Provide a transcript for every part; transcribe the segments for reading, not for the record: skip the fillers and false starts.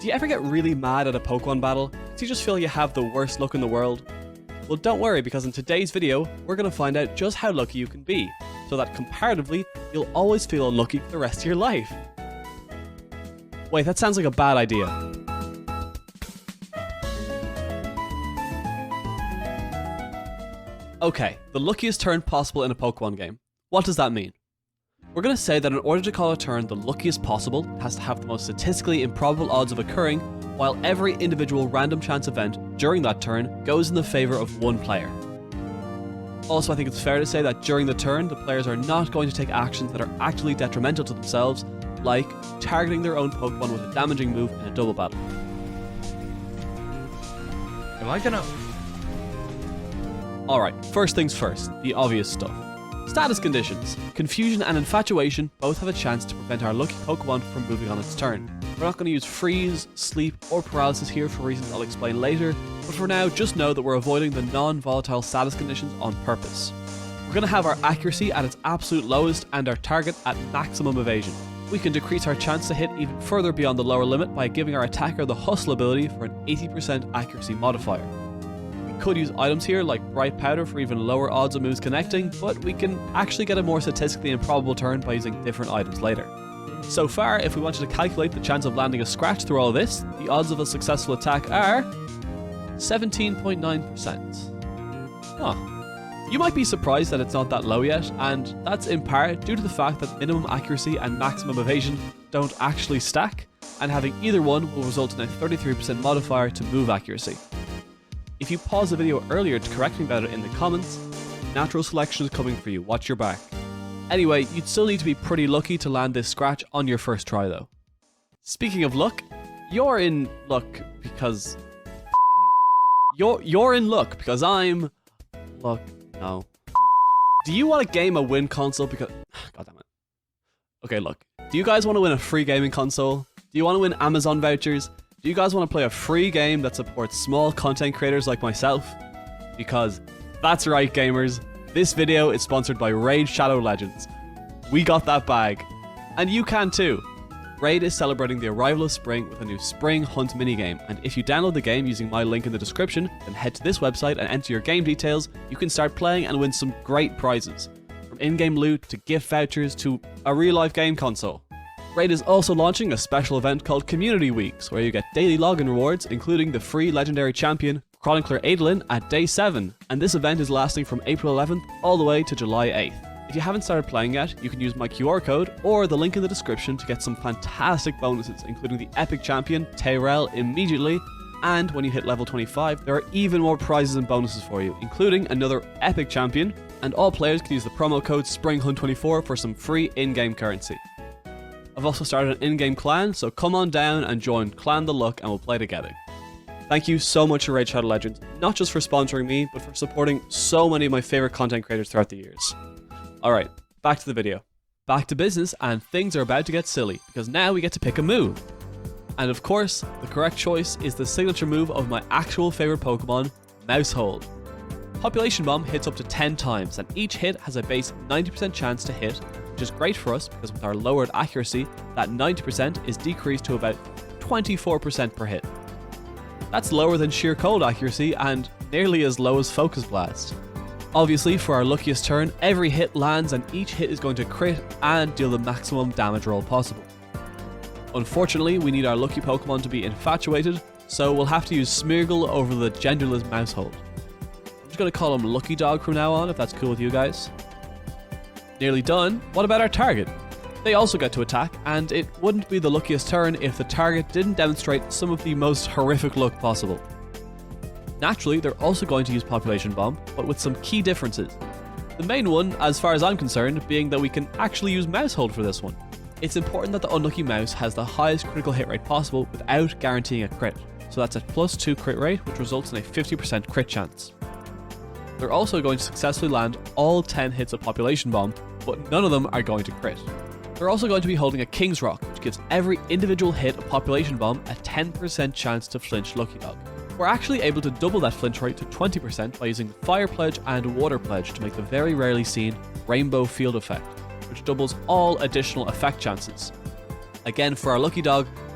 Do you ever get really mad at a Pokemon battle? Do you just feel you have the worst luck in the world? Well, don't worry, because in today's video, we're going to find out just how lucky you can be, so that comparatively, you'll always feel unlucky for the rest of your life. Wait, that sounds like a bad idea. Okay, the luckiest turn possible in a Pokemon game. What does that mean? We're going to say that in order to call a turn the luckiest possible, it has to have the most statistically improbable odds of occurring, while every individual random chance event during that turn goes in the favour of one player. Also, I think it's fair to say that during the turn, the players are not going to take actions that are actually detrimental to themselves, like targeting their own Pokemon with a damaging move in a double battle. Am I gonna... Alright, first things first, the obvious stuff. Status conditions. Confusion and Infatuation both have a chance to prevent our lucky Pokemon from moving on its turn. We're not going to use Freeze, Sleep, or Paralysis here for reasons I'll explain later, but for now just know that we're avoiding the non-volatile status conditions on purpose. We're going to have our accuracy at its absolute lowest and our target at maximum evasion. We can decrease our chance to hit even further beyond the lower limit by giving our attacker the Hustle ability for an 80% accuracy modifier. Could use items here like Bright Powder for even lower odds of moves connecting, but we can actually get a more statistically improbable turn by using different items later. So far, if we wanted to calculate the chance of landing a scratch through all of this, the odds of a successful attack are 17.9%. Huh. You might be surprised that it's not that low yet, and that's in part due to the fact that minimum accuracy and maximum evasion don't actually stack, and having either one will result in a 33% modifier to move accuracy. If you paused the video earlier to correct me about it in the comments, natural selection is coming for you, watch your back. Anyway, you'd still need to be pretty lucky to land this scratch on your first try though. Speaking of luck, you're in luck because... You're in luck because I'm... Luck... No. Do you want to game a win console because... God damn it. Okay, look. Do you guys want to win a free gaming console? Do you want to win Amazon vouchers? Do you guys want to play a free game that supports small content creators like myself? Because that's right, gamers. This video is sponsored by Raid Shadow Legends. We got that bag. And you can too. Raid is celebrating the arrival of spring with a new Spring Hunt minigame, and if you download the game using my link in the description, then head to this website and enter your game details, you can start playing and win some great prizes. From in-game loot to gift vouchers to a real-life game console. Raid is also launching a special event called Community Weeks, where you get daily login rewards, including the free legendary champion, Chronicler Adolin, at day 7, and this event is lasting from April 11th all the way to July 8th. If you haven't started playing yet, you can use my QR code or the link in the description to get some fantastic bonuses, including the epic champion, Tyrell, immediately, and when you hit level 25, there are even more prizes and bonuses for you, including another epic champion, and all players can use the promo code SPRINGHUNT24 for some free in-game currency. I've also started an in-game clan, so come on down and join Clan the Luck and we'll play together. Thank you so much to Raid Shadow Legends, not just for sponsoring me, but for supporting so many of my favourite content creators throughout the years. Alright, back to the video. Back to business, and things are about to get silly, because now we get to pick a move. And of course, the correct choice is the signature move of my actual favourite Pokemon, Mousehold. Population Bomb hits up to 10 times, and each hit has a base 90% chance to hit, which is great for us because with our lowered accuracy, that 90% is decreased to about 24% per hit. That's lower than sheer cold accuracy and nearly as low as Focus Blast. Obviously, for our luckiest turn, every hit lands and each hit is going to crit and deal the maximum damage roll possible. Unfortunately, we need our lucky Pokemon to be infatuated, so we'll have to use Smeargle over the genderless Mousehold. I'm just going to call him Lucky Dog from now on, if that's cool with you guys. Nearly done. What about our target? They also get to attack, and it wouldn't be the luckiest turn if the target didn't demonstrate some of the most horrific luck possible. Naturally, they're also going to use Population Bomb, but with some key differences. The main one, as far as I'm concerned, being that we can actually use Mousehold for this one. It's important that the unlucky mouse has the highest critical hit rate possible without guaranteeing a crit, so that's a +2 crit rate, which results in a 50% crit chance. They're also going to successfully land all 10 hits of Population Bomb, but none of them are going to crit. They're also going to be holding a King's Rock, which gives every individual hit of Population Bomb a 10% chance to flinch Lucky Dog. We're actually able to double that flinch rate to 20% by using the Fire Pledge and Water Pledge to make the very rarely seen Rainbow Field effect, which doubles all additional effect chances. Again, for our Lucky Dog,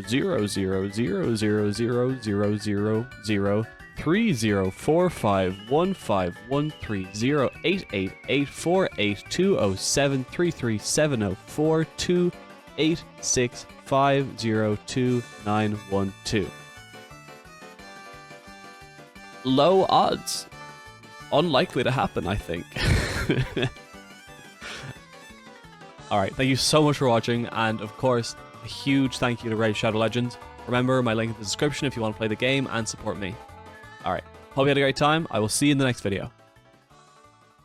0000000000003045155130888450286502912. Low odds. Unlikely to happen, I think. Alright, thank you so much for watching, and of course, a huge thank you to Raid Shadow Legends. Remember my link in the description if you want to play the game and support me. Alright, hope you had a great time. I will see you in the next video.